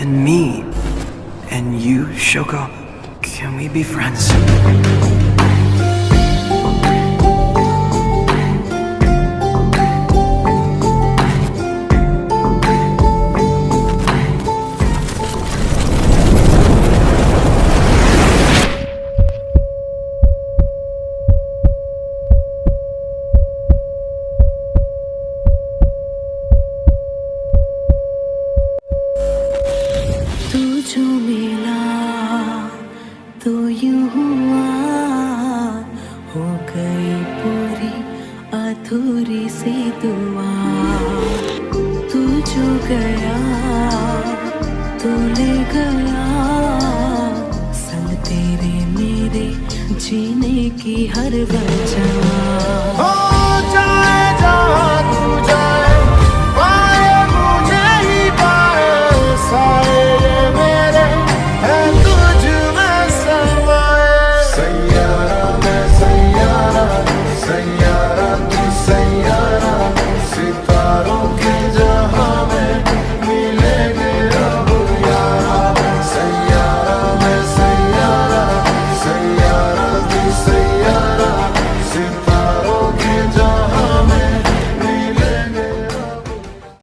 can me and you, Shoko, can we be friends? जो मिला तो यूं हुआ, हो गई पूरी अधूरी सी दुआ। तू जो गया तो ले गया, संग तेरे मेरे जीने की हर वजह।